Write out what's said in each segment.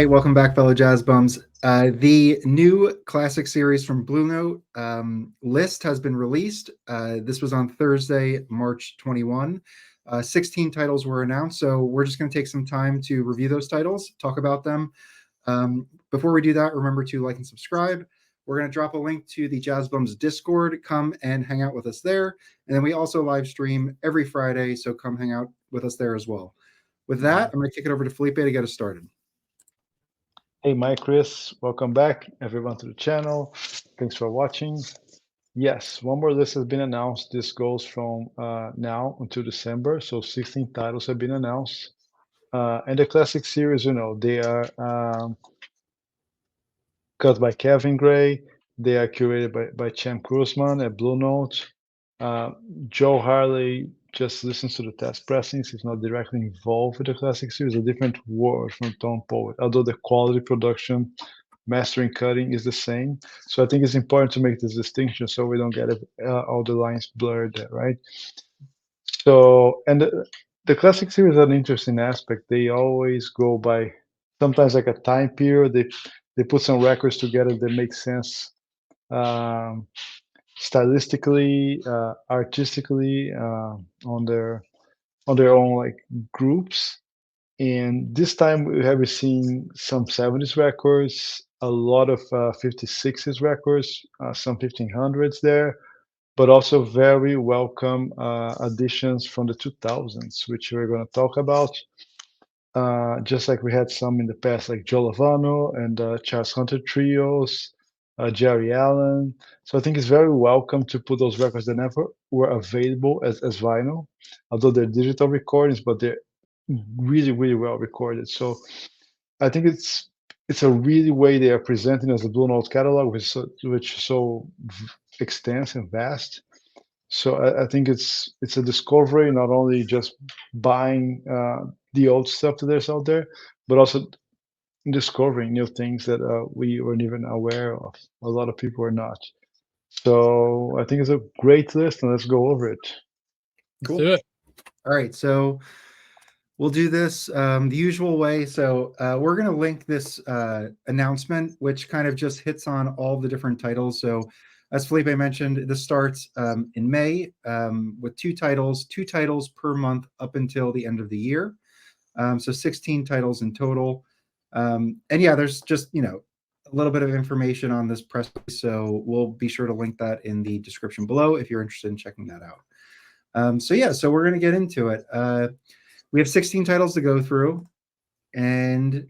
right, welcome back, fellow jazz bums. The new classic series from Blue Note list has been released. This was on Thursday, March 21. 16 titles were announced, so we're just going to take some time to review those titles, talk about them. Before we do that, remember to like and subscribe. We're going to drop a link to the Jazz Bums Discord. Come and hang out with us there. And then we also live stream every Friday, so come hang out with us there as well. With that, I'm going to kick it over to Felipe to get us started. Hey, Mike, Chris, welcome back, everyone, to the channel. Thanks for watching. Yes, one more list has been announced. This goes from now until December, so 16 titles have been announced. And the classic series, they are cut by Kevin Gray. They are curated by Cem Krusman at Blue Note. Joe Harley just listens to the test pressings. He's not directly involved with the classic series. A different word from Tom Poet, although the quality production, mastering, cutting is the same. So I think it's important to make this distinction so we don't get all the lines blurred there, right? So, and the classic series is an interesting aspect. They always go by sometimes like a time period. They put some records together that make sense stylistically, artistically, on their own like groups. And this time we have seen some 70s records, a lot of 56s records, some 1500s there, but also very welcome additions from the 2000s, which we're going to talk about. Just like we had some in the past, like Joe Lovano and Charles Hunter trios, Jerry Allen. So I think it's very welcome to put those records that never were available as vinyl, although they're digital recordings, but they're really, really well recorded. So I think it's a really way they are presenting as a Blue Note catalog, which is so extensive and vast. So I think it's a discovery, not only just buying the old stuff that there's out there, but also discovering new things that we weren't even aware of. A lot of people are not. So I think it's a great list, and let's go over it. Cool. Let's do it. All right, so we'll do this the usual way. So we're going to link this announcement, which kind of just hits on all the different titles. So as Felipe mentioned, this starts in May with two titles per month up until the end of the year. So 16 titles in total. And yeah, there's just, a little bit of information on this press release. So we'll be sure to link that in the description below if you're interested in checking that out. So we're going to get into it. We have 16 titles to go through, and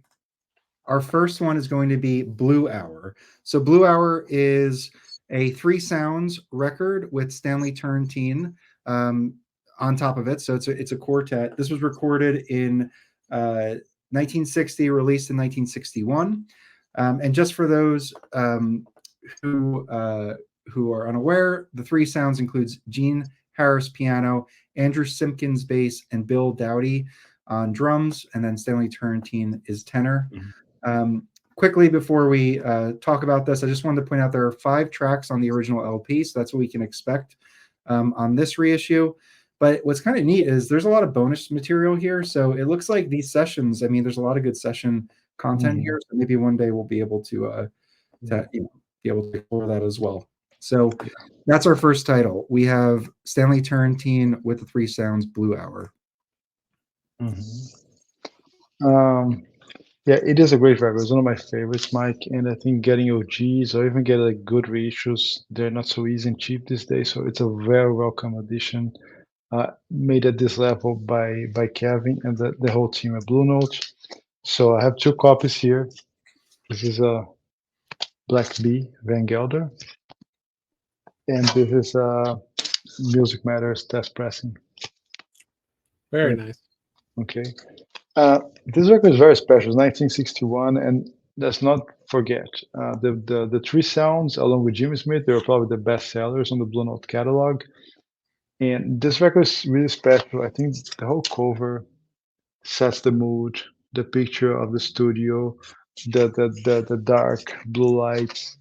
our first one is going to be Blue Hour. So Blue Hour is a 3 sounds record with Stanley Turrentine on top of it. So it's a quartet. This was recorded in 1960, released in 1961. And just for those who are unaware, the 3 sounds includes Gene Harris piano, Andrew Simpkins bass, and Bill Dowdy on drums, and then Stanley Turrentine is tenor. Quickly before we talk about this, I just wanted to point out there are 5 tracks on the original LP, so that's what we can expect on this reissue. But what's kind of neat is there's a lot of bonus material here, so it looks like these sessions. I mean, there's a lot of good session content here, so maybe one day we'll be able to be able to explore that as well. So that's our first title. We have Stanley Turrentine with the 3 sounds, Blue Hour. Yeah, it is a great record. It's one of my favorites, Mike. And I think getting OGs or even get like good reissues, they're not so easy and cheap these days. So it's a very welcome addition, made at this level by Kevin and the whole team at Blue Note. So I have 2 copies here. This is a Black B Van Gelder, and this is Music Matters test pressing. Very nice. Okay. This record is very special. It's 1961, and let's not forget the 3 sounds, along with Jimmy Smith, they were probably the best sellers on the Blue Note catalog. And this record is really special. I think the whole cover sets the mood, the picture of the studio, the dark blue lights.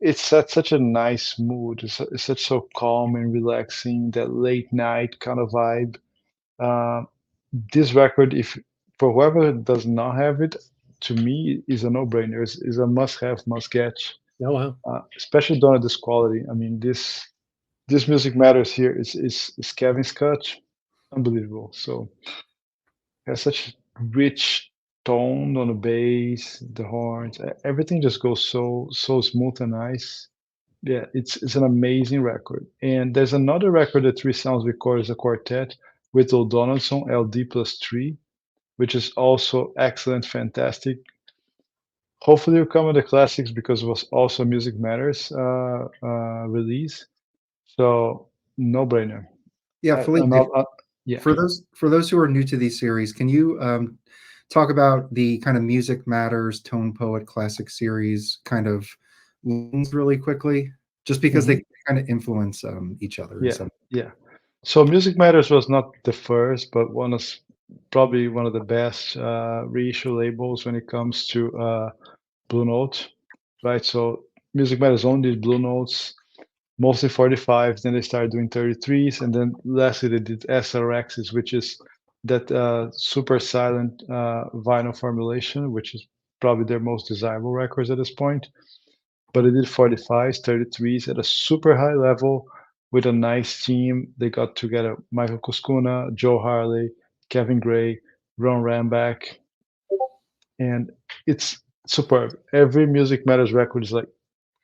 It sets such a nice mood. It's such so calm and relaxing, that late night kind of vibe. This record, if for whoever does not have it, to me is a no-brainer. Is a must-have, must-get, Oh wow. especially done at this quality. I mean, this Music Matters here is Kevin's cut, unbelievable. So it has such rich tone on the bass, the horns, everything just goes so smooth and nice. Yeah, it's an amazing record. And there's another record that Three Sounds recorded as a quartet with O'Donnellson, LD+3, which is also excellent, fantastic. Hopefully, you'll come with the classics because it was also Music Matters release. So no brainer. Yeah, Felipe, Yeah. for those who are new to these series, can you talk about the kind of Music Matters Tone Poet Classic series kind of lines really quickly, just because they kind of influence each other. Yeah. So Music Matters was not the first, but probably one of the best reissue labels when it comes to Blue Note, right? So Music Matters only did Blue Notes, mostly 45s. Then they started doing 33s, and then lastly they did SRXs, which is that super silent vinyl formulation, which is probably their most desirable records at this point. But they did 45s, 33s at a super high level with a nice team. They got together Michael Kuskuna, Joe Harley, Kevin Gray, Ron Rambach, and it's superb. Every Music Matters record is like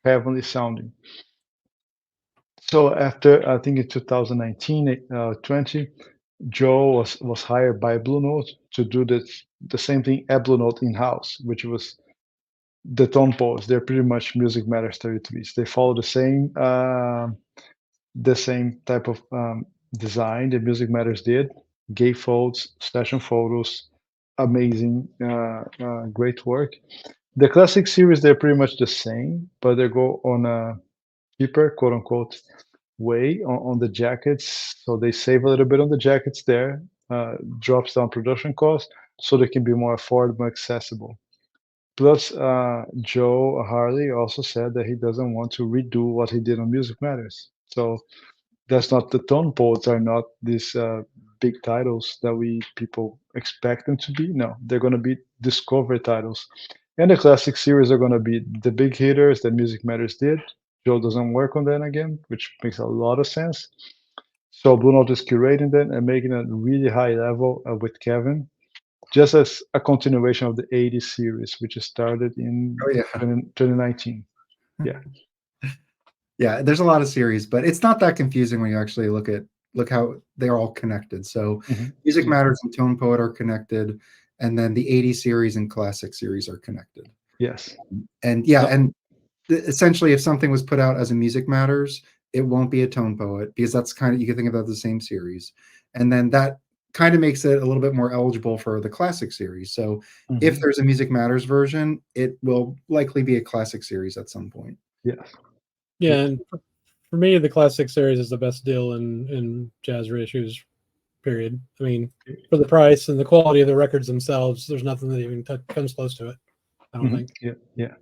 heavenly sounding. So after, I think in 2019, 20, Joe was hired by Blue Note to do the same thing at Blue Note in-house, which was the tone poets. They're pretty much Music Matters 33s. They follow the same type of design that Music Matters did. Gatefolds, session photos, amazing, great work. The classic series, they're pretty much the same, but they go on a cheaper, quote unquote, way on the jackets. So they save a little bit on the jackets there, drops down production costs so they can be more affordable, accessible. Plus, Joe Harley also said that he doesn't want to redo what he did on Music Matters. So that's not the tone poets are not these big titles that people expect them to be. No, they're going to be discovery titles, and the classic series are going to be the big hitters that Music Matters did. Joe doesn't work on them again, which makes a lot of sense. So Blue Note is curating them and making it really high level with Kevin, just as a continuation of the 80s series, which started in 2019. Yeah. Yeah, there's a lot of series, but it's not that confusing when you actually look how they're all connected. So Music Matters and Tone Poet are connected, and then the 80 series and classic series are connected. Yes. And and essentially if something was put out as a Music Matters, it won't be a Tone Poet because that's kind of, you can think about the same series. And then that kind of makes it a little bit more eligible for the classic series. So if there's a Music Matters version, it will likely be a classic series at some point. Yes. Yeah, and for me, the classic series is the best deal in jazz reissues. Period. I mean, for the price and the quality of the records themselves, there's nothing that even comes close to it. I don't think. Yeah.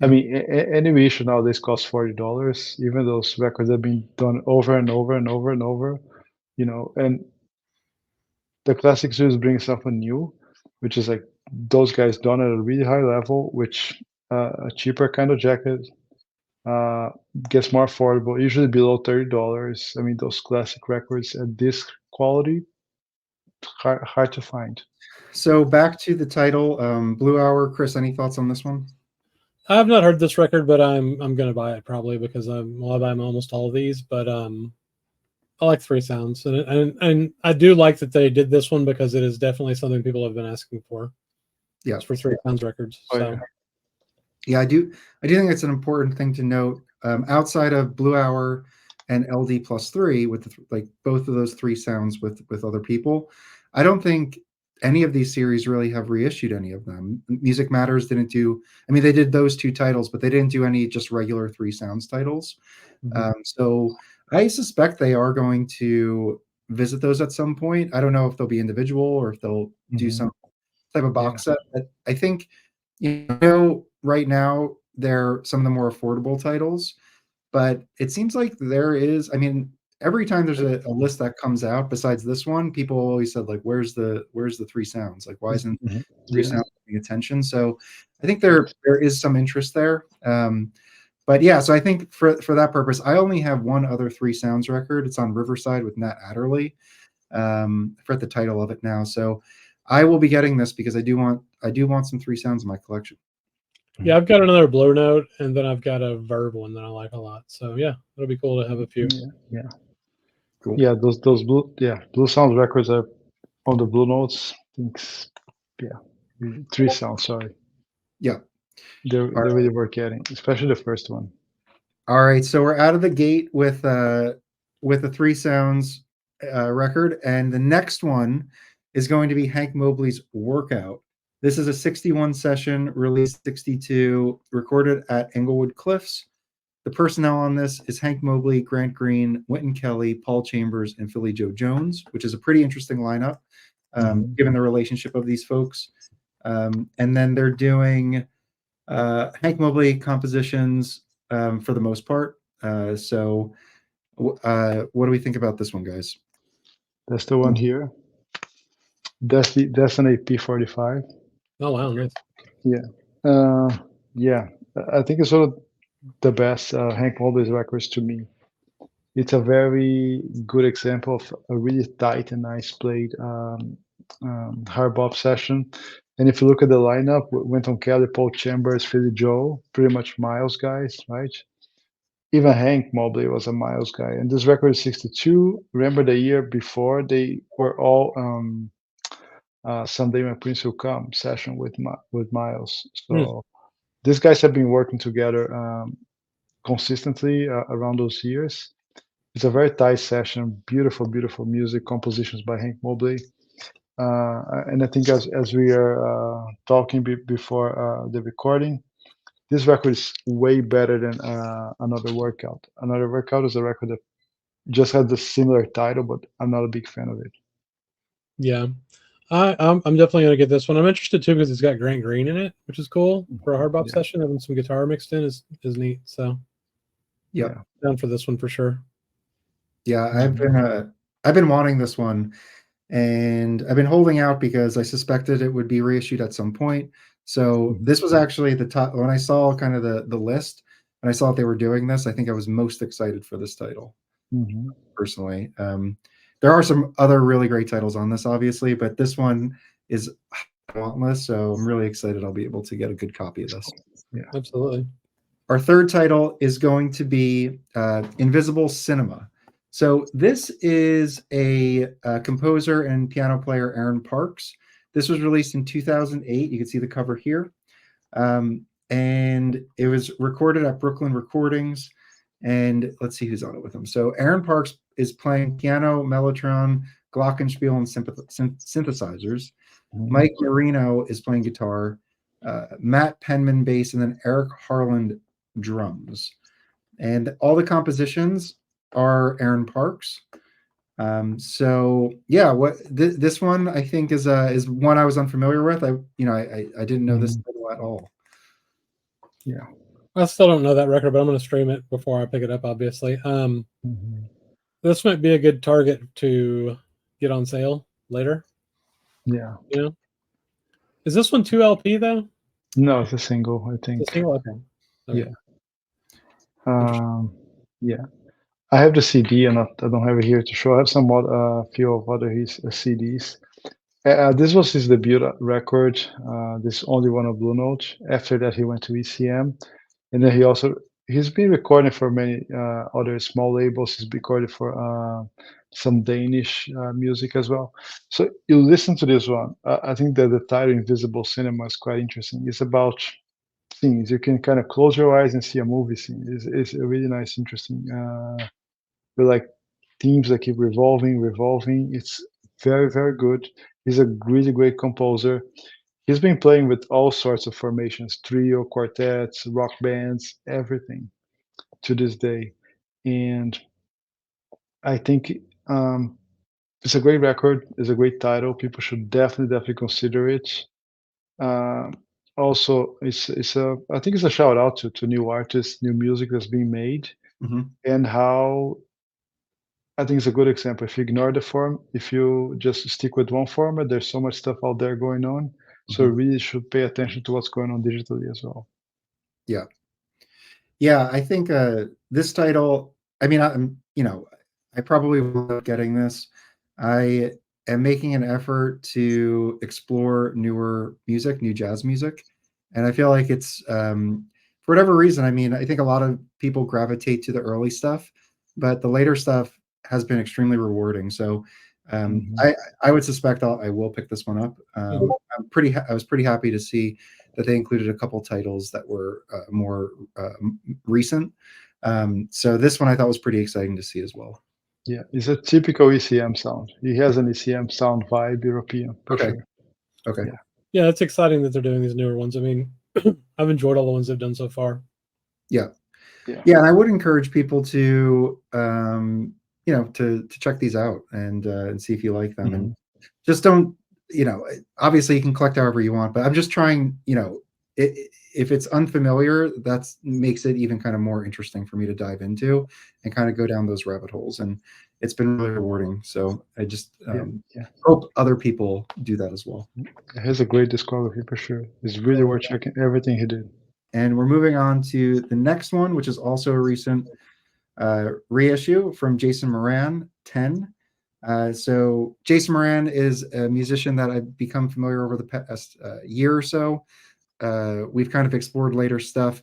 I mean, any reissue nowadays costs $40. Even those records have been done over and over and over and over, and the classic series brings something new, which is like those guys done at a really high level, which a cheaper kind of jacket gets more affordable, usually below $30. I mean, those classic records at this quality, hard to find. So back to the title, Blue Hour. Chris, any thoughts on this one? I have not heard this record, but I'm going to buy it probably because I buy almost all of these. But I like Three Sounds, and I do like that they did this one because it is definitely something people have been asking for. Yeah, it's for Three Sounds records. So. Yeah, I do think it's an important thing to note. Outside of Blue Hour and LD+3, with both of those Three Sounds with other people, I don't think any of these series really have reissued any of them. Music Matters didn't do. I mean, they did those two titles, but they didn't do any just regular Three Sounds titles. So I suspect they are going to visit those at some point. I don't know if they'll be individual or if they'll do some type of box set. But I think, right now they're some of the more affordable titles, but it seems like there is. I mean, every time there's a list that comes out besides this one, people always said like, "Where's the Three Sounds? Like, why isn't Three Sounds paying attention. So I think there is some interest there. But yeah, so I think for that purpose, I only have one other Three Sounds record. It's on Riverside with Nat Adderley. I forget the title of it now. So I will be getting this because I do want some Three Sounds in my collection. Yeah, I've got another Blue Note, and then I've got a Verve one that I like a lot. So yeah, it'll be cool to have a few. Yeah. Cool. Yeah, those Blue Sounds records are on the Blue Notes. Three Sounds. Sorry. Yeah, they're really worth getting, especially the first one. All right, so we're out of the gate with the Three Sounds record, and the next one is going to be Hank Mobley's Workout. This is a 61 session, released 62, recorded at Englewood Cliffs. The personnel on this is Hank Mobley, Grant Green, Wynton Kelly, Paul Chambers, and Philly Joe Jones, which is a pretty interesting lineup, given the relationship of these folks. And then they're doing Hank Mobley compositions for the most part. So what do we think about this one, guys? That's the one here. That's an AP45. Oh wow, nice. Yeah. I think it's one of the best Hank Mobley's records to me. It's a very good example of a really tight and nice played hard bop session. And if you look at the lineup, Wynton Kelly, Paul Chambers, Philly Joe, pretty much Miles guys, right? Even Hank Mobley was a Miles guy. And this record is 62. Remember the year before, they were all Someday My Prince Will Come session with Miles. So these guys have been working together consistently around those years. It's a very tight session, beautiful, beautiful music, compositions by Hank Mobley. And I think as we are talking before the recording, this record is way better than Another Workout. Another Workout is a record that just has the similar title, but I'm not a big fan of it. Yeah, I'm definitely gonna get this one. I'm interested too because it's got Grant Green in it, which is cool for a hard bop session. Having some guitar mixed in is neat. So yeah, down for this one for sure. Yeah, I've been wanting this one, and I've been holding out because I suspected it would be reissued at some point. So this was actually the top when I saw kind of the list and I saw that they were doing this. I think I was most excited for this title, personally. There are some other really great titles on this, obviously, but this one is dauntless. So I'm really excited I'll be able to get a good copy of this. Yeah, absolutely. Our third title is going to be Invisible Cinema. So this is a composer and piano player, Aaron Parks. This was released in 2008. You can see the cover here. And it was recorded at Brooklyn Recordings. And let's see who's on it with him. So Aaron Parks is playing piano, mellotron, glockenspiel, and synthesizers. Mike Marino is playing guitar. Matt Penman bass, and then Eric Harland drums. And all the compositions are Aaron Parks. So yeah, this one I think is one I was unfamiliar with. I didn't know this title at all. Yeah, I still don't know that record, but I'm going to stream it before I pick it up. Obviously, this might be a good target to get on sale later. Yeah, is this one 2 LP though? No, it's a single. I think. It's a single, okay. Yeah. I have the CD, and I don't have it here to show. I have some few of other his CDs. This was his debut record. This is only one of Blue Note. After that, he went to ECM, and then he's been recording for many other small labels. He's recorded for some Danish music as well. So you listen to this one. I think that the title "Invisible Cinema" is quite interesting. It's about scenes. You can kind of close your eyes and see a movie scene. It's a really nice, interesting. With like themes that keep revolving. It's very, very good. He's a really great composer. He's been playing with all sorts of formations, trio, quartets, rock bands, everything to this day. And I think it's a great record. It's a great title. People should definitely consider it. Also, I think it's a shout out to new artists, new music that's being made, and how I think it's a good example. If you ignore the form, if you just stick with one format, there's so much stuff out there going on. So we really should pay attention to what's going on digitally as well. Yeah, I think this title, I mean, I probably will end up getting this. I am making an effort to explore newer music, new jazz music. And I feel like it's, for whatever reason, I mean, I think a lot of people gravitate to the early stuff, but the later stuff has been extremely rewarding. So I would suspect I will pick this one up. I was pretty happy to see that they included a couple titles that were more recent. So this one I thought was pretty exciting to see as well. Yeah, it's a typical ECM sound. He has an ECM sound vibe, European, for Okay. sure. Okay. Yeah, it's exciting that they're doing these newer ones. I mean, I've enjoyed all the ones they've done so far. Yeah. And I would encourage people to to check these out and see if you like them. And just don't, obviously you can collect however you want, but I'm just trying, if it's unfamiliar, that makes it even kind of more interesting for me to dive into and kind of go down those rabbit holes. And it's been really rewarding. So I just hope other people do that as well. He has a great discography for sure. It's really worth checking everything he did. And we're moving on to the next one, which is also a recent reissue from Jason Moran, 10. So Jason Moran is a musician that I've become familiar over the past year or so. We've kind of explored later stuff.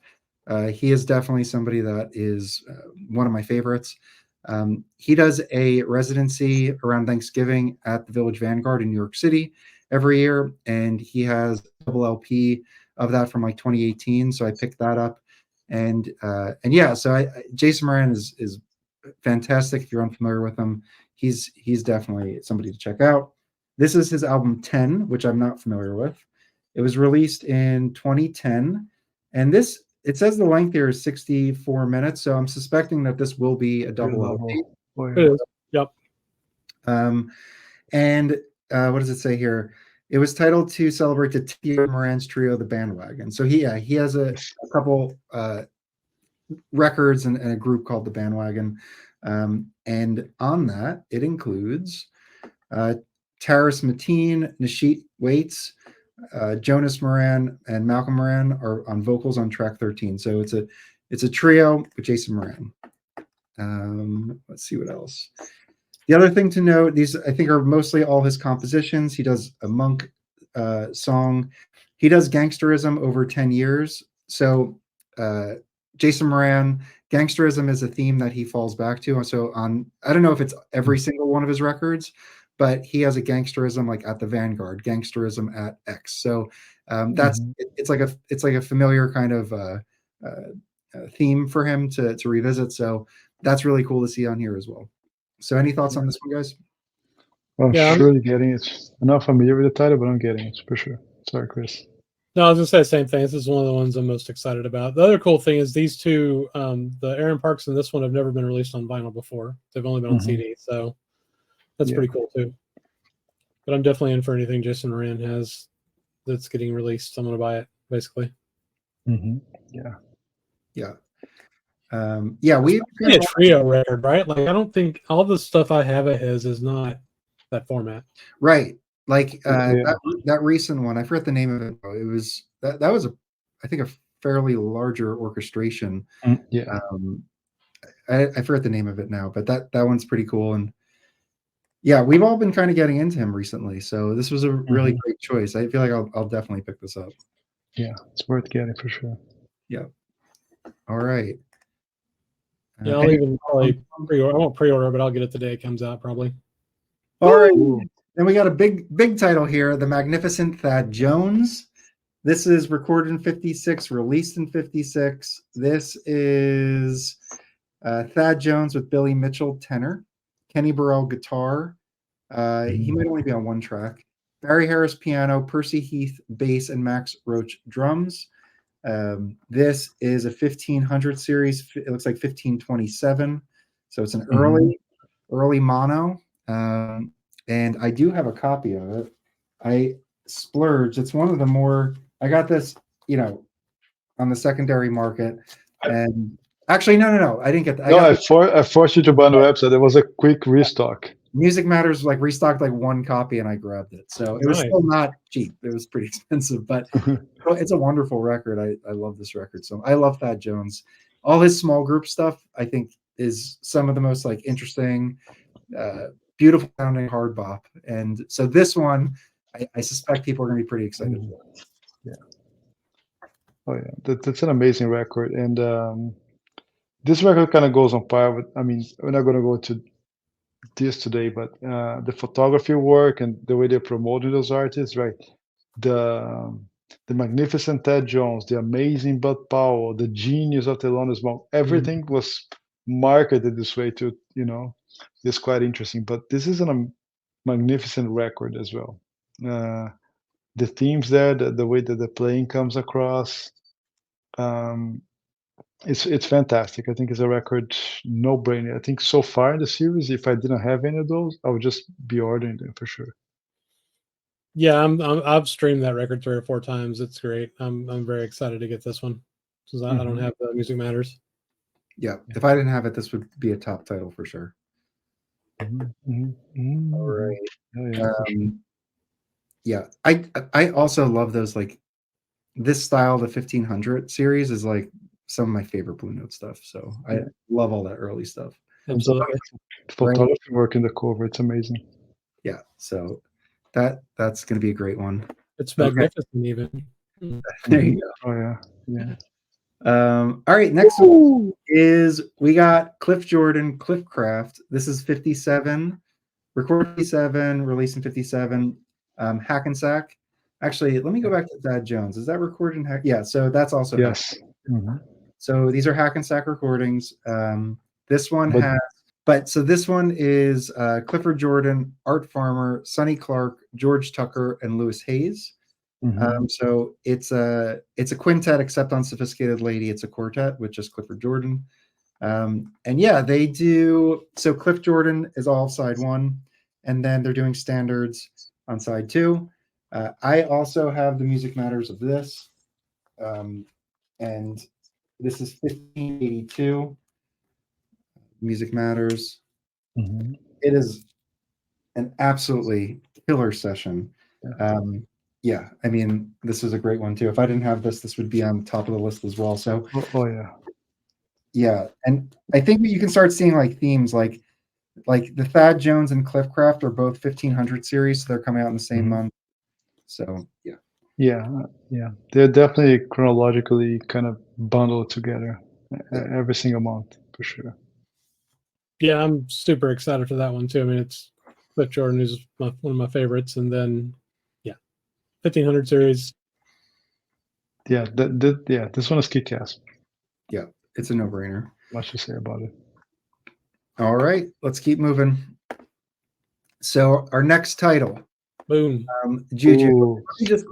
He is definitely somebody that is one of my favorites. He does a residency around Thanksgiving at the Village Vanguard in New York City every year, and he has a double LP of that from like 2018. So I picked that up, and yeah, so Jason Moran is fantastic. If you're unfamiliar with him, he's definitely somebody to check out. This is his album 10, which I'm not familiar with. It was released in 2010, and it says the length here is 64 minutes, so I'm suspecting that this will be a double LP. It is. Yep. And what does it say here? It was titled to celebrate the T.R. Moran's trio, The Bandwagon. So he has a couple records and a group called The Bandwagon. And on that, it includes Taris Mateen, Nishit Waits, Jonas Moran, and Malcolm Moran are on vocals on track 13. So it's a trio with Jason Moran. Let's see what else. The other thing to note, these I think are mostly all his compositions. He does a Monk song. He does gangsterism over 10 years. So Jason Moran, gangsterism is a theme that he falls back to. So I don't know if it's every single one of his records, but he has a gangsterism like at the Vanguard, gangsterism at X. So it's like a familiar kind of theme for him to revisit. So that's really cool to see on here as well. So any thoughts on this one, guys? Well, I'm surely getting it. I'm not familiar with the title, but I'm getting it for sure. Sorry, Chris. No, I was going to say the same thing. This is one of the ones I'm most excited about. The other cool thing is these two, the Aaron Parks and this one have never been released on vinyl before. They've only been on CD, so that's pretty cool too. But I'm definitely in for anything Jason Moran has that's getting released. I'm going to buy it, basically. Yeah, we a trio record, right? Like I don't think all the stuff I have of his is not that format, right? Like that recent one, I forget the name of it. It was that was I think a fairly larger orchestration. I forget the name of it now, but that one's pretty cool. And yeah, we've all been kind of getting into him recently, so this was a really great choice. I feel like I'll definitely pick this up. Yeah, it's worth getting for sure. Yeah. All right. Yeah, I'll even probably pre-order. I won't pre-order, but I'll get it the day it comes out, probably. All right. Then we got a big title here, The Magnificent Thad Jones. This is recorded in 56, released in 56. This is Thad Jones with Billy Mitchell tenor, Kenny Burrell guitar. He might only be on one track. Barry Harris piano, Percy Heath bass, and Max Roach drums. This is a 1500 series. It looks like 1527. So it's an early mono. And I do have a copy of it. I splurged. It's one of the more, I got this, on the secondary market. And actually, no. I didn't get that. I forced you to buy on the website. There was a quick restock. Music Matters like restocked like one copy, and I grabbed it. So it was Nice. still not cheap. It was pretty expensive, but it's a wonderful record. I love this record. So I love Thad Jones. All his small group stuff, I think, is some of the most like interesting, beautiful sounding hard bop. And so this one, I suspect people are going to be pretty excited Mhm. for. Yeah. Oh yeah, that's an amazing record, and this record kind of goes on par with. I mean, we're not going to go to this today, but the photography work and the way they're promoting those artists, right? The magnificent Ted Jones, the amazing Bud Powell, the genius of Thelonious Monk, everything was marketed this way to, it's quite interesting. But this is a magnificent record as well. The themes there, the way that the playing comes across, um, it's fantastic. I think it's a record no-brainer. I think so far in the series, if I didn't have any of those, I would just be ordering them for sure. Yeah, I've streamed that record 3 or 4 times. It's great. I'm very excited to get this one since I don't have the Music Matters. Yeah, if I didn't have it, this would be a top title for sure. All right. Oh, yeah, for sure. Yeah, I also love those like this style. The 1500 series is like some of my favorite Blue Note stuff. So I love all that early stuff. Absolutely. The photography work in the cover, it's amazing. Yeah, so that's going to be a great one. It's magnificent, even. There you go. Oh yeah, yeah. All right, next one is we got Cliff Jordan, Cliffcraft. This is 57, recorded 57, released in 57. Hackensack. Actually, let me go back to Thad Jones. Is that recorded in Hack? Yeah, so that's also Yes. So these are Hackensack recordings. This one But- so this one is Clifford Jordan, Art Farmer, Sonny Clark, George Tucker, and Lewis Hayes. So it's a quintet, except on Sophisticated Lady, it's a quartet with just Clifford Jordan. And yeah, they do. So Cliff Jordan is all side one, and then they're doing standards on side two. I also have the Music Matters of this, and this is 1582. Music Matters. It is an absolutely killer session. Yeah, I mean, this is a great one too. If I didn't have this, this would be on top of the list as well. So, yeah, and I think you can start seeing like themes like the Thad Jones and Cliffcraft are both 1500 series, so they're coming out in the same month. So yeah, they're definitely chronologically kind of bundled together every single month for sure. Yeah, I'm super excited for that one too. I mean, it's Cliff Jordan is one of my favorites, and then 1500 series. Yeah, this one is kick-ass. Yeah, it's a no-brainer. Much to say about it. All right, let's keep moving. So our next title, Boom. Juju.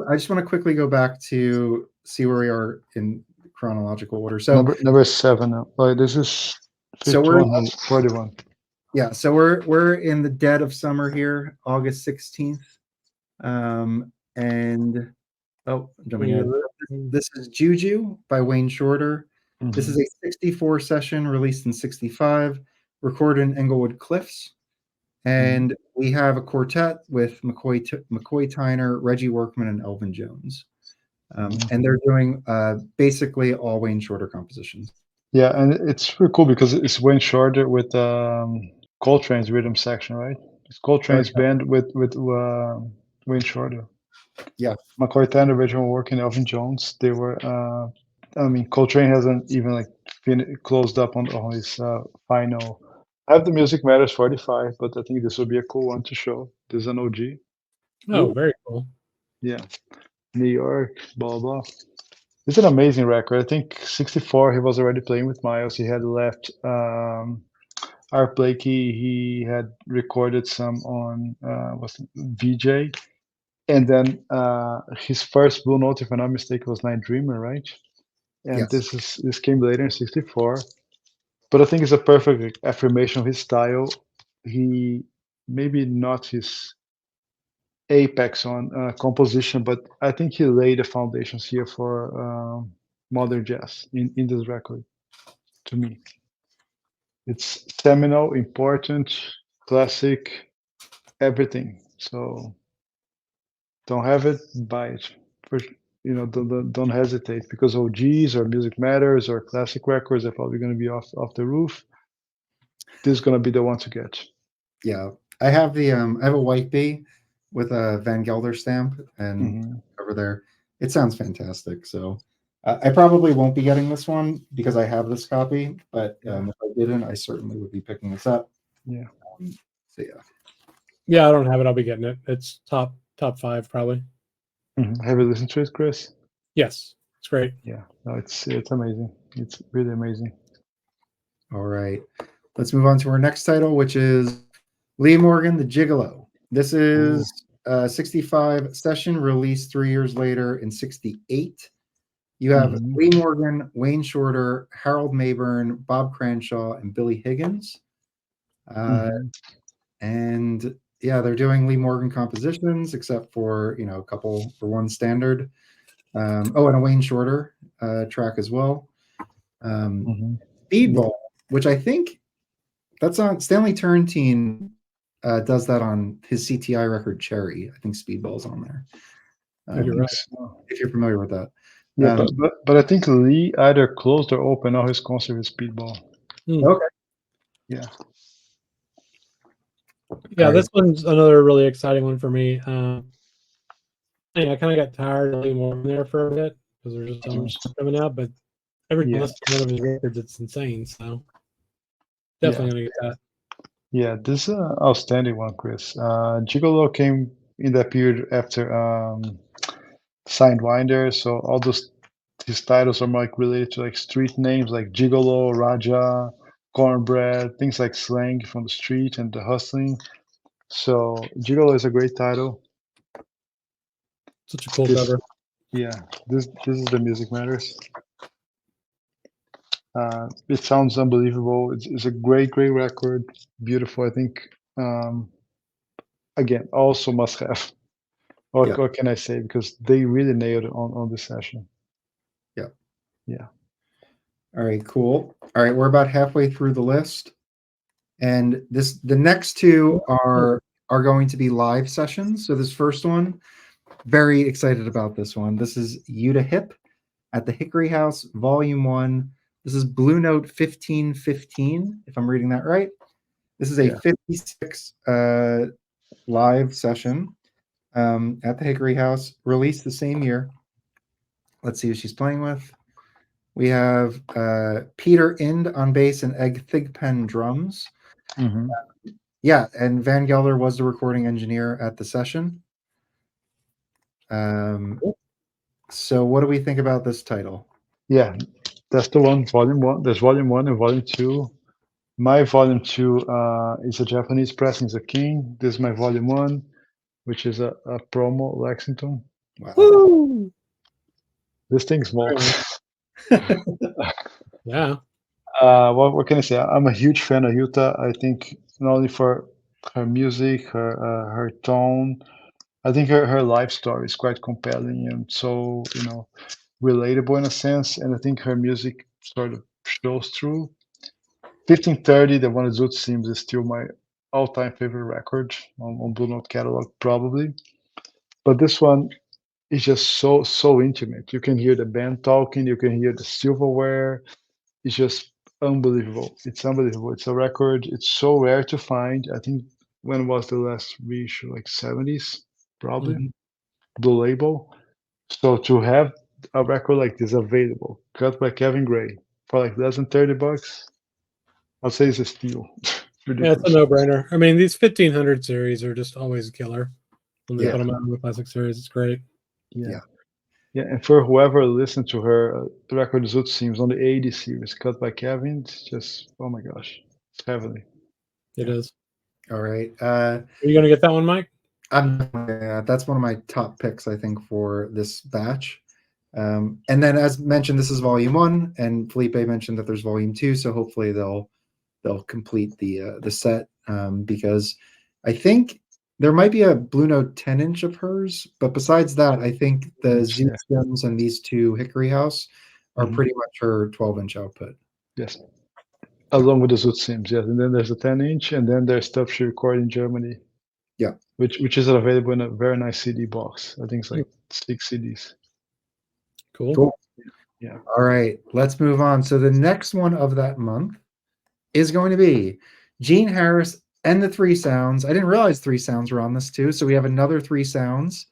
I just want to quickly go back to see where we are in chronological order. So number 7. This is 41. Yeah, so we're in the dead of summer here, August 16th. And jumping ahead. This is Juju by Wayne Shorter. This is a 64 session released in 65, recorded in Englewood Cliffs. And we have a quartet with McCoy Tyner, Reggie Workman, and Elvin Jones. And they're doing basically all Wayne Shorter compositions. Yeah, and it's really cool because it's Wayne Shorter with Coltrane's rhythm section, right? It's Coltrane's band with Wayne Shorter. Yeah. McCoy Tyner, original work, and Elvin Jones. They were. Coltrane hasn't even closed up on his final. I have the Music Matters 45, but I think this would be a cool one to show. This is an OG. Oh, very cool. Yeah, New York, blah blah. It's an amazing record. I think 64. He was already playing with Miles. He had left Art Blakey. He had recorded some on VJ. And then his first Blue Note, if I'm not mistaken, was Night Dreamer, right? And this came later in 64. But I think it's a perfect affirmation of his style. He maybe not his apex on composition, but I think he laid the foundations here for modern jazz in this record. To me, it's seminal, important, classic, everything. So don't have it, buy it. For, don't hesitate, because OGs or Music Matters or classic records are probably going to be off the roof. This is going to be the one to get. Yeah, I have I have a white bee with a Van Gelder stamp and Mhm. over there. It sounds fantastic. So I probably won't be getting this one because I have this copy. But Yeah. if I didn't, I certainly would be picking this up. Yeah. So yeah. Yeah, I don't have it. I'll be getting it. It's top 5 probably. Have you listened to it, Chris? Yes, it's great. Yeah. No, it's amazing. It's really amazing. All right. Let's move on to our next title, which is Lee Morgan, The Gigolo. This is 65 session, released 3 years later in 68. You have Mhm. Lee Morgan, Wayne Shorter, Harold Mayburn, Bob Cranshaw, and Billy Higgins. Mhm. And yeah, they're doing Lee Morgan compositions, except for, a couple for one standard. And a Wayne Shorter track as well. Mhm. Speedball, which I think that's on Stanley Turrentine does that on his CTI record Cherry. I think Speedball's on there. You're right. So, If you're familiar with that. yeah, but I think Lee either closed or opened all his concert with Speedball. Okay. Yeah. Yeah, All this one's another really exciting one for me. I kind of got tired of Lee Morgan there for a bit because there's just so much stuff coming out. But every time I Yeah. listen to one of his records, it's insane. So Yeah. definitely gonna get that. Yeah, this is an outstanding one, Chris. Gigolo came in that period after Sidewinder, so all his titles are more like related to like street names like Gigolo, Raja, Cornbread, things like slang from the street and the hustling. So Gigolo is a great title. Such a cool This, cover. yeah, this is the Music Matters. It sounds unbelievable. It's a great record, beautiful. I think again also must have. Yeah. What can I say? Because they really nailed it on this session. Yeah. Yeah. All right, cool. All right, we're about halfway through the list. And the next two are going to be live sessions. So this first one, very excited about this one. This is Yuta Hip at the Hickory House, Volume 1. This is Blue Note 1515, if I'm reading that right. This is a 56 live session at the Hickory House, released the same year. Let's see who she's playing with. We have Peter Ind on bass and Egg Thigpen drums. Mm-hmm. Yeah, and Van Gelder was the recording engineer at the session. So what do we think about this title? Yeah, that's the one, Volume 1. There's Volume 1 and Volume 2. My Volume 2 is a Japanese pressing, is a King. This is my Volume 1, which is a promo Lexington. Wow. Woo! This thing smokes. Yeah. What can I say? I'm a huge fan of Yuta. I think not only for her music, her tone. I think her life story is quite compelling and so relatable in a sense. And I think her music sort of shows through. 1530, the one Zoot Sims, is still my all-time favorite record on Blue Note catalog, probably. But this one is just so intimate. You can hear the band talking, you can hear the silverware. It's just unbelievable. It's unbelievable. It's a record. It's so rare to find. I think when was the last reissue? Like 70s, probably. Mm-hmm. Blue Label. So to have a record like this available, cut by Kevin Gray, for like less than $30, I'll say it's a steal. Yeah, it's a no-brainer. I mean, these 1500 series are just always a killer when they Yeah. put them out in the classic series. It's great. Yeah. And for whoever listened to her record Zoot Sims on the 80 series, cut by Kevin, it's just, oh my gosh, it's heavenly. It is. All right. Are you going to get that one, Mike? That's one of my top picks, I think, for this batch. And then, as mentioned, this is Volume 1, and Felipe mentioned that there's Volume 2, so hopefully they'll complete the set, because I think there might be a Blue Note 10-inch of hers, but besides that, I think the Zoot Sims and these two Hickory House are pretty much her 12-inch output. Yes. Along with the Zoot Sims, yes. And then there's a 10-inch, and then there's stuff she recorded in Germany. Yeah. Which is available in a very nice CD box. I think it's like 6 CDs. Cool. Yeah. All right, let's move on. So the next one of that month is going to be Gene Harris and the Three Sounds. I didn't realize Three Sounds were on this too. So we have another Three Sounds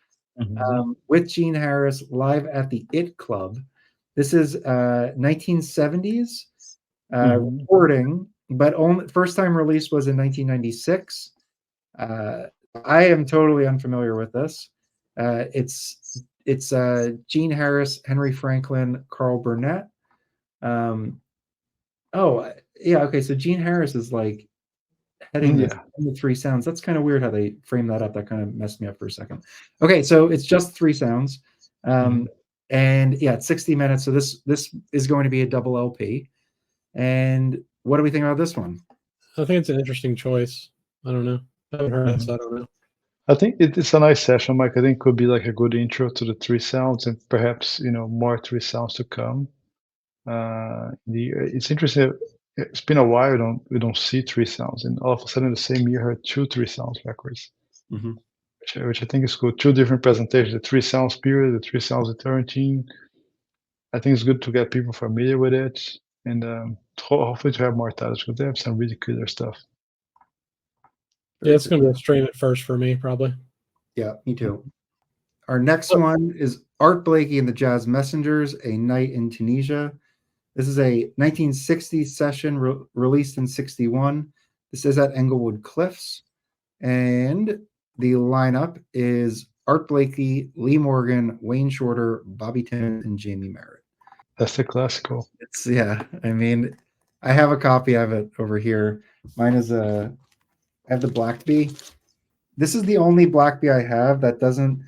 with Gene Harris live at the It Club. This is 1970s recording, but only first time release was in 1996. I am totally unfamiliar with this. It's Gene Harris, Henry Franklin, Carl Burnett. Oh yeah, okay. So Gene Harris is like heading this in the Three Sounds. That's kind of weird how they frame that up. That kind of messed me up for a second. Okay, so it's just Three Sounds, and yeah, it's 60 minutes. So this is going to be a double LP. And what do we think about this one? I think it's an interesting choice. I don't know. I haven't heard it, so I don't know. I think it's a nice session, Mike. I think it could be like a good intro to the Three Sounds, and perhaps more Three Sounds to come. It's interesting. It's been a while we don't see Three Sounds, and all of a sudden, the same year, had 2 Three Sounds records, which I think is cool. 2 different presentations: the Three Sounds period, the Three Sounds eternity. I think it's good to get people familiar with it, and hopefully to have more titles because they have some really killer stuff. Yeah, it's going to be a stream at first for me, probably. Yeah, me too. Our next one is Art Blakey and the Jazz Messengers, A Night in Tunisia. This is a 1960s session released in 61. This is at Englewood Cliffs. And the lineup is Art Blakey, Lee Morgan, Wayne Shorter, Bobby Timmons, and Jamie Merritt. That's the classical. I mean, I have a copy of it over here. Mine is I have the Blackbee. This is the only Blackbee I have that doesn't.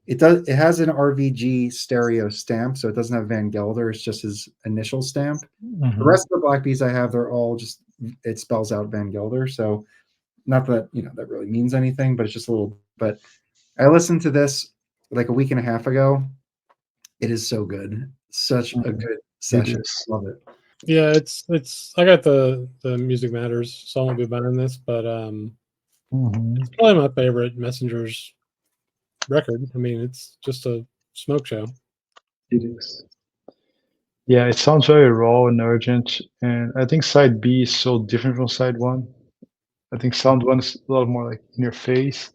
It has an RVG stereo stamp, so it doesn't have Van Gelder. It's just his initial stamp. The rest of the Blackbees I have, they're all just it spells out Van Gelder. So not that that really means anything, but it's just a little. But I listened to this like a week and a half ago. It is so good. Such a good session. Love it. Yeah, it's I got the Music Matters, so I won't be buying this, but it's probably my favorite Messengers record. I mean, it's just a smoke show. It is. Yeah, it sounds very raw and urgent, and I think side B is so different from side one. I think sound one is a lot more like in your face.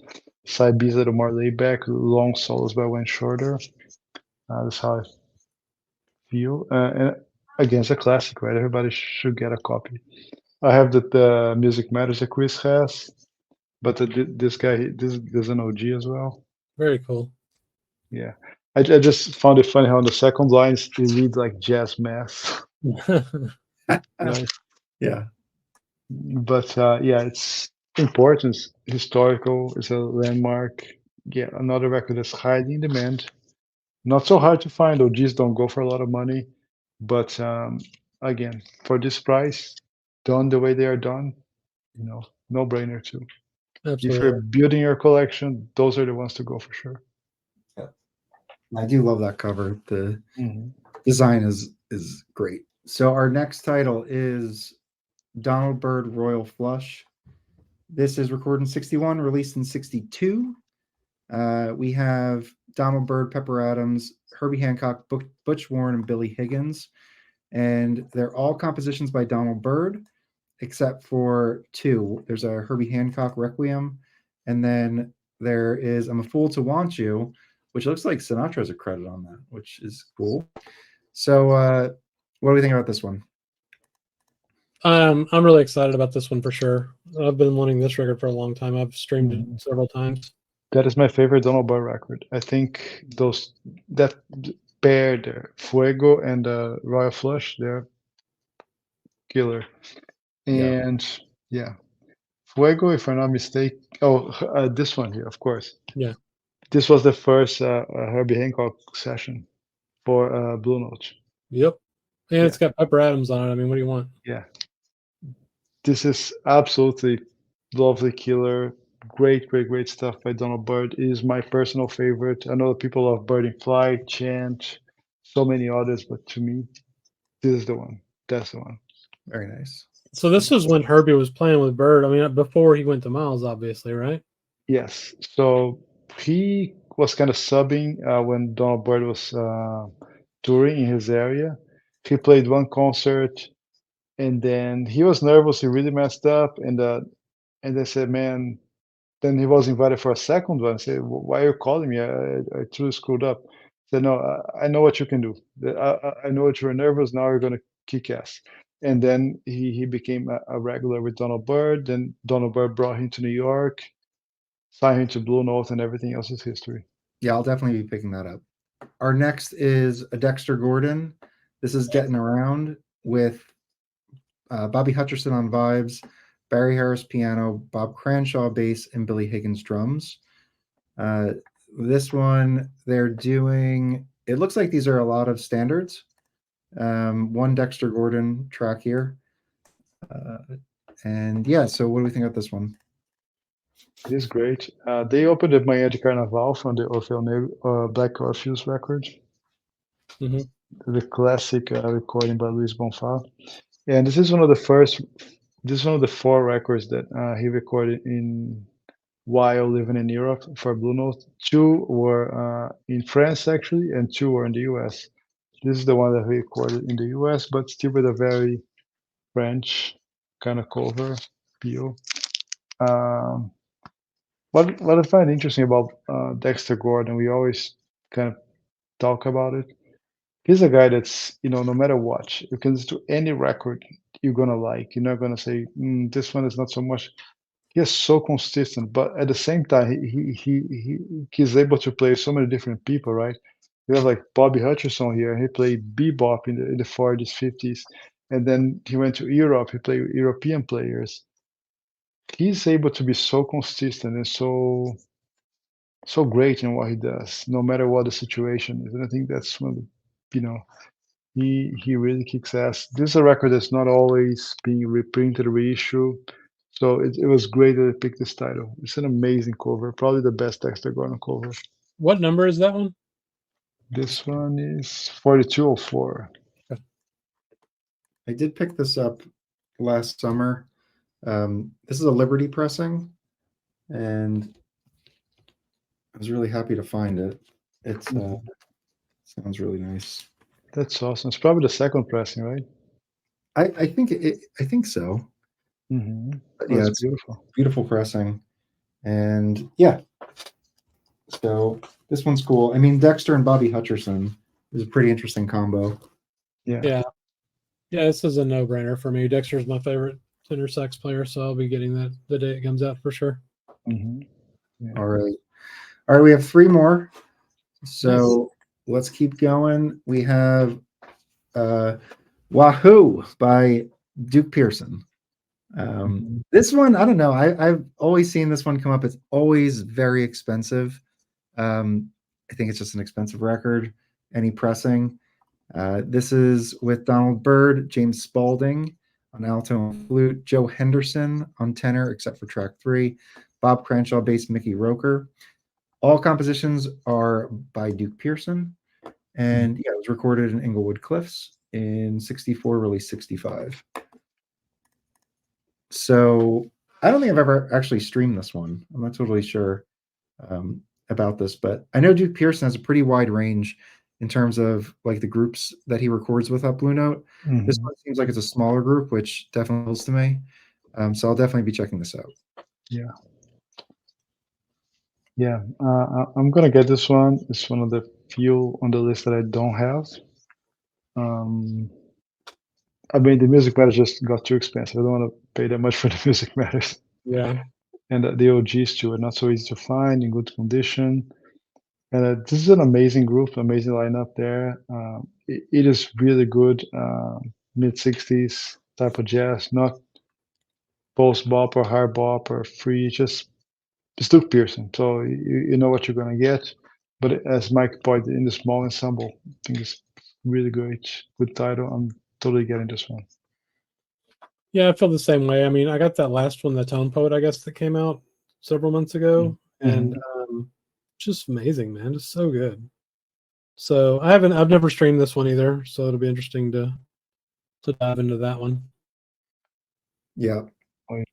Side B is a little more laid back, long solos by Wayne Shorter. That's how I feel. And again, it's a classic, right? Everybody should get a copy. I have the Music Matters that Chris has, but this guy, there's an OG as well. Very cool. Yeah. I just found it funny how on the second line they read like jazz math. Right? Yeah. But yeah, it's important, it's historical, it's a landmark. Yeah, another record that's highly in demand. Not so hard to find. OGs don't go for a lot of money, but again, for this price, done the way they are done, no brainer too. Absolutely. If you're building your collection, those are the ones to go for sure. Yeah. I do love that cover. The design is great. So our next title is Donald Byrd Royal Flush. This is recorded in 61, released in 62. We have Donald Byrd, Pepper Adams, Herbie Hancock, Butch Warren, and Billy Higgins. And they're all compositions by Donald Byrd, except for 2. There's a Herbie Hancock Requiem, and then there is I'm a Fool to Want You, which looks like Sinatra has a credit on that, which is cool. So what do we think about this one? I'm really excited about this one for sure. I've been wanting this record for a long time. I've streamed it several times. That is my favorite Donald Byrd record. I think that pair, the Fuego and the Royal Flush, they're killer. And yeah, Fuego, if I'm not mistaken. Oh, this one here, of course. Yeah. This was the first Herbie Hancock session for Blue Note. Yep. And it's got Pepper Adams on it. I mean, what do you want? Yeah. This is absolutely lovely, killer. Great stuff by Donald Byrd. It is my personal favorite. I know that people love Birding Fly, Chant, so many others, but to me, this is the one. That's the one. Very nice. So this was when Herbie was playing with Byrd. I mean, before he went to Miles, obviously, right? Yes. So he was kind of subbing when Donald Byrd was touring in his area. He played one concert, and then he was nervous. He really messed up, and they said, "Man." Then he was invited for a second one. I said, "Why are you calling me? I truly screwed up." He said, "No, I know what you can do. I know that you're nervous. Now you're gonna kick ass." And then he became a regular with Donald Byrd. Then Donald Byrd brought him to New York, signed him to Blue Note, and everything else is history. Yeah, I'll definitely be picking that up. Our next is a Dexter Gordon. This is Getting Around with Bobby Hutcherson on vibes, Barry Harris piano, Bob Cranshaw bass, and Billy Higgins drums. This one, they're doing, it looks like these are a lot of standards. One Dexter Gordon track here. And yeah, so what do we think about this one? It is great. They opened the Miami Carnaval from the Orfeo Negro, Black Orpheus record, hmm the classic recording by Luis Bonfá. And this is one of the first. This is one of the 4 records that he recorded in while living in Europe for Blue Note. 2 were in France actually, and 2 were in the US. This is the one that he recorded in the US, but still with a very French kind of cover feel. Um, what I find interesting about Dexter Gordon, we always kind of talk about it. He's a guy that's, no matter what, you can listen to any record you're gonna like. You're not gonna say, this one is not so much. He is so consistent, but at the same time, he's able to play so many different people, right? You have like Bobby Hutcherson here. He played bebop in the 40s, 50s, and then he went to Europe. He played with European players. He's able to be so consistent and so great in what he does, no matter what the situation is. And I think that's one of the, you know, he really kicks ass. This is a record that's not always being reprinted or reissued. So it was great that they picked this title. It's an amazing cover, probably the best Dexter Gordon cover. What number is that one? This one is 4204. I did pick this up last summer. This is a Liberty pressing, and I was really happy to find it. It's sounds really nice. That's awesome. It's probably the second pressing, right? I think I think so. Mm-hmm. But Oh, yeah, it's it's beautiful. beautiful pressing, and yeah. So this one's cool. I mean, Dexter and Bobby Hutcherson is a pretty interesting combo. Yeah. Yeah. Yeah, this is a no-brainer for me. Dexter's my favorite tenor sax player, so I'll be getting that the day it comes out for sure. Mm-hmm. Yeah. All right. We have 3 more. So let's keep going. We have Wahoo by Duke Pearson. This one, I don't know. I've always seen this one come up. It's always very expensive. I think it's just an expensive record. Any pressing. This is with Donald Byrd, James Spaulding on alto and flute, Joe Henderson on tenor, except for track 3, Bob Cranshaw bass, Mickey Roker. All compositions are by Duke Pearson, and yeah, it was recorded in Inglewood Cliffs in '64, released '65. So I don't think I've ever actually streamed this one. I'm not totally sure about this, but I know Duke Pearson has a pretty wide range in terms of like the groups that he records with at Blue Note. This one seems like it's a smaller group, which definitely appeals to me. So I'll definitely be checking this out. Yeah. Yeah. I'm gonna get this one. It's one of the few on the list that I don't have. I mean, the Music Matters just got too expensive. I don't want to pay that much for the Music Matters. Yeah. And the OGs too are not so easy to find in good condition. And this is an amazing group, amazing lineup there. It is really good mid 60s type of jazz, not post bop or hard bop or free, just Duke Pearson. So you know what you're gonna get. But as Mike pointed, in the small ensemble, I think it's really great. Good title. I'm totally getting this one. Yeah, I feel the same way. I mean, I got that last one, the Tone Poet, I guess, that came out several months ago, and just amazing, man, just so good. So I've never streamed this one either, so it'll be interesting to dive into that one. Yeah. Oh,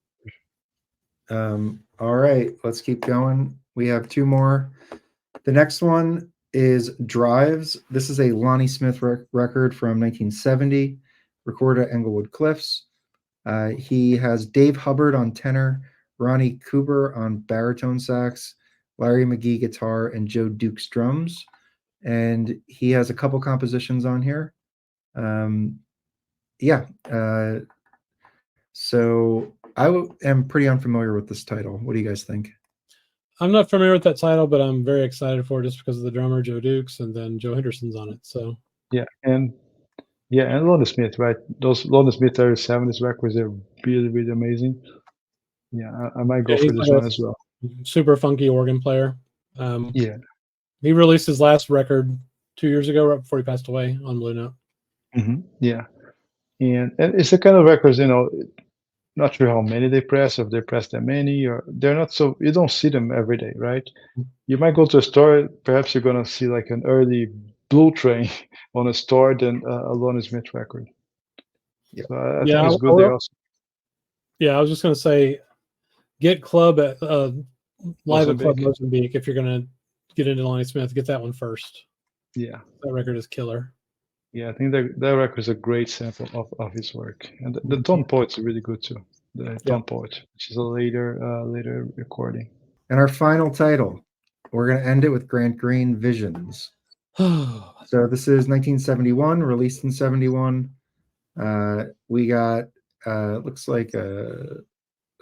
All All right, let's keep going. We have two more. The next one is Drives. This is a Lonnie Smith record from 1970, recorded at Englewood Cliffs. He has Dave Hubbard on tenor, Ronnie Cooper on baritone sax, Larry McGee guitar, and Joe Dukes drums. And he has a couple compositions on here. Yeah. So I am pretty unfamiliar with this title. What do you guys think? I'm not familiar with that title, but I'm very excited for it just because of the drummer Joe Dukes, and then Joe Henderson's on it. So and Lonnie Smith, right? Those Lonnie Smith early 70s records are really, really amazing. Yeah, I might go yeah, for he's this like one as well. super funky organ player. Yeah. He released his last record 2 years ago, right before he passed away, on Blue Note. Yeah. And it's the kind of records, not sure how many they press, if they press that many, or they're not so, you don't see them every day, right? You might go to a store, perhaps you're going to see like an early Blue Train on a store than a Lonnie Smith record. Yeah. So I Yeah, think it's I good. They will- also Yeah, I was just going to say, get Club at live at Club Mozambique. Mozambique if you're going to get into Lonnie Smith. Get that one first. Yeah. That record is killer. Yeah, I think that record is a great sample of his work. And the Tone Poet's really good too. The Tone Poet, which is a later recording. And our final title, we're going to end it with Grant Green, Visions. So this is 1971, released in 71. We got, looks like a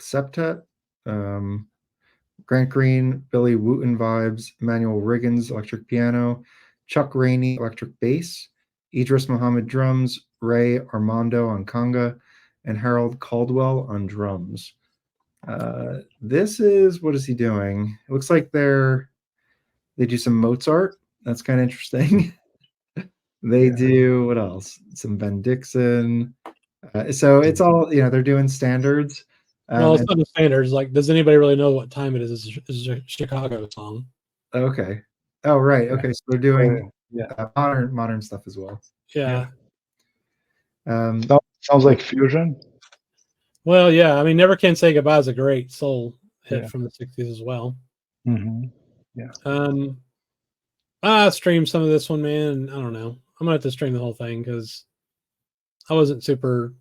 septet. Grant Green, Billy Wooten vibes, Emmanuel Riggins, electric piano, Chuck Rainey, electric bass, Idris Muhammad drums, Ray Armando on conga, and Harold Caldwell on drums. This is, what is he doing? It looks like they do some Mozart. That's kind of interesting. They do, what else? Some Ben Dixon. So it's all, they're doing standards. Well, it's not the standards. Like, does anybody really know what time it is? It's a Chicago song. Okay. Oh, right. Yeah. Okay. So they're doing Yeah. modern stuff as well. Yeah. Sounds like fusion. Well, yeah. I mean, Never Can Say Goodbye is a great soul hit from the 60s as well. Yeah. I streamed some of this one, man. I don't know. I'm gonna have to stream the whole thing because I wasn't super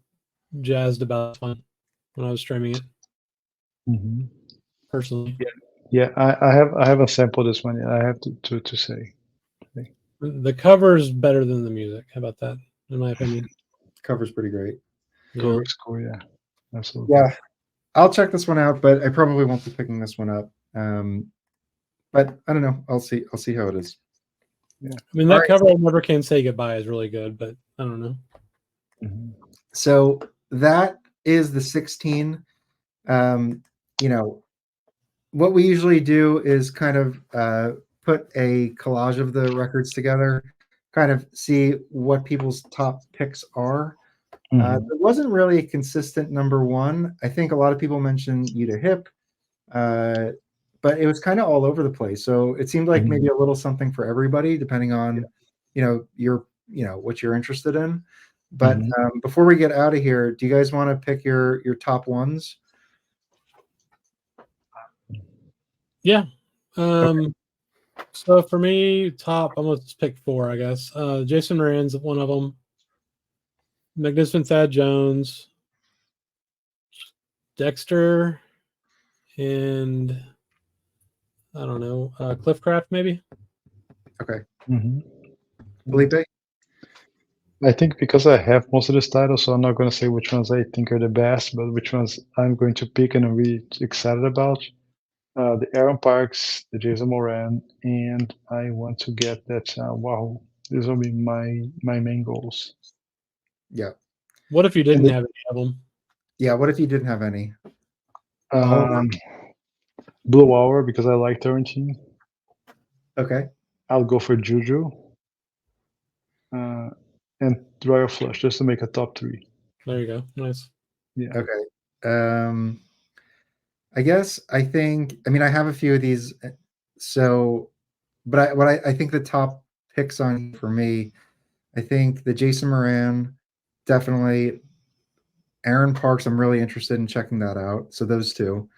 jazzed about this one when I was streaming it. Personally. Yeah. I have a sample of this one. I have to say. The cover's better than the music. How about that? In my opinion. Cover's pretty great. Cover's cool, yeah. Absolutely. Yeah. I'll check this one out, but I probably won't be picking this one up. But I don't know. I'll see how it is. Yeah. I mean, that cover of Never Can Say Goodbye is really good, but I don't know. So that is the 16. What we usually do is kind of put a collage of the records together, kind of see what people's top picks are. There wasn't really a consistent number one. I think a lot of people mentioned You to Hip, but it was kind of all over the place. So it seemed like maybe a little something for everybody, depending on, what you're interested in. But before we get out of here, do you guys want to pick your top ones? Yeah. So for me, top, I'm going to pick 4, I guess. Jason Moran's one of them. Magnificent Thad Jones, Dexter, and I don't know, Cliffcraft maybe. Okay. Felipe? I think because I have most of this titles, so I'm not going to say which ones I think are the best, but which ones I'm going to pick and I'm really excited about. The Aaron Parks, the Jason Moran, and I want to get that Wahoo. These will be my main goals. Yeah. What if you didn't have any of them? Yeah, what if you didn't have any? Blue Hour, because I like Tarantino. Okay. I'll go for Juju. And Royal Flush, just to make a top 3. There you go. Nice. Yeah. Okay. I have a few of these. So, but I think the top picks on for me, I think the Jason Moran, definitely. Aaron Parks, I'm really interested in checking that out. So those two.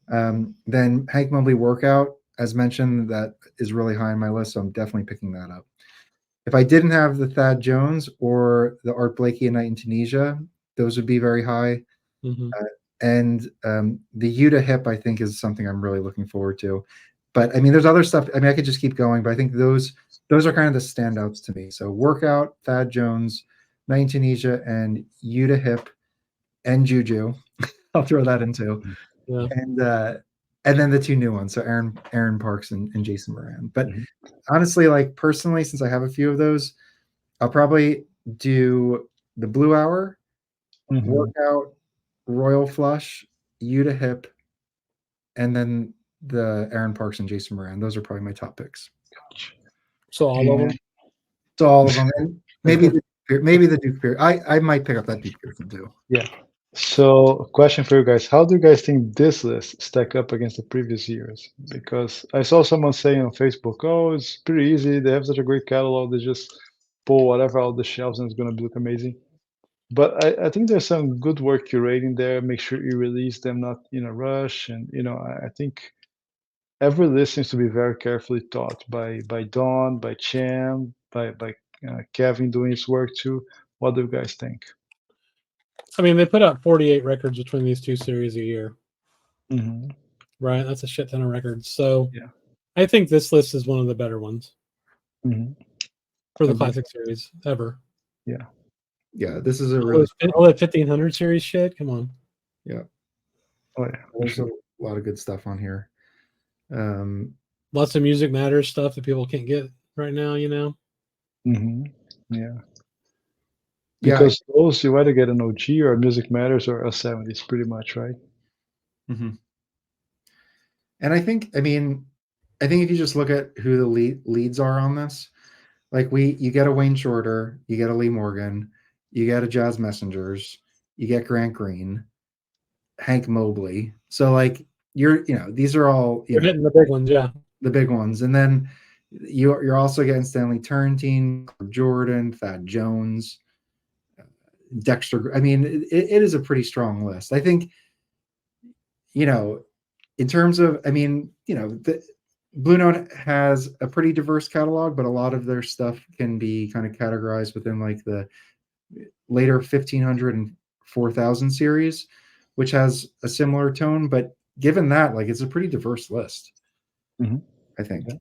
Then Hank Mobley Workout, as mentioned, that is really high on my list, so I'm definitely picking that up. If I didn't have the Thad Jones or the Art Blakey A Night in Tunisia, those would be very high. Mhm. And the Yuta Hip, I think, is something I'm really looking forward to. But I mean, there's other stuff. I mean, I could just keep going, but I think those are kind of the standouts to me. So Workout, Thad Jones, Night in Tunisia, and Yuta Hip, and Juju. I'll throw that in too. Yeah. And then the two new ones, so Aaron Parks and Jason Moran. But Mhm. honestly, like personally, since I have a few of those, I'll probably do the Blue Hour, Mhm. Workout, Royal Flush, Yuta Hip, and then the Aaron Parks and Jason Moran. Those are probably my top picks. So all of them. So all of them, and maybe the Duke Pearson. I might pick up that Duke Pearson too. Yeah. So, question for you guys: how do you guys think this list stack up against the previous years? Because I saw someone saying on Facebook, "Oh, it's pretty easy. They have such a great catalog. They just pull whatever out of the shelves and it's going to look amazing." But I think there's some good work curating there. Make sure you release them not in a rush, and I think every list seems to be very carefully thought by Don, by Cham, by Kevin doing his work too. What do you guys think? I mean, they put out 48 records between these two series a year, Hmm. right? That's a shit ton of records. So Yeah. I think this list is one of the better ones Hmm. for the Agree. classic series ever. Yeah. Yeah, this is a really All that 1500 series shit. Come on. yeah. Oh yeah. For There's sure. a lot of good stuff on here. Lots of Music Matters stuff that people can't get right now, you know? Hmm. Yeah. Yeah, Because those you either get an OG or Music Matters or a 70s, pretty much, right? mhm. And I think if you just look at who the leads are on this, like you get a Wayne Shorter, you get a Lee Morgan, you get a Jazz Messengers, you get Grant Green, Hank Mobley. So like these are all You're hitting the big ones, yeah. the big ones, and then you're also getting Stanley Turrentine, Jordan, Thad Jones, Dexter. I mean, it is a pretty strong list. I think in terms of, the Blue Note has a pretty diverse catalog, but a lot of their stuff can be kind of categorized within like the later 1500 and 4000 series, which has a similar tone. But given that, like, it's a pretty diverse list, Mhm. I think. Yeah.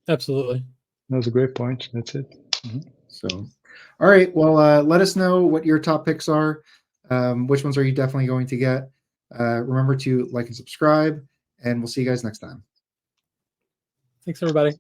Absolutely. That was a great point. That's it. Mhm. So, all right. Well, let us know what your top picks are. Which ones are you definitely going to get? Remember to like and subscribe, and we'll see you guys next time. Thanks, everybody.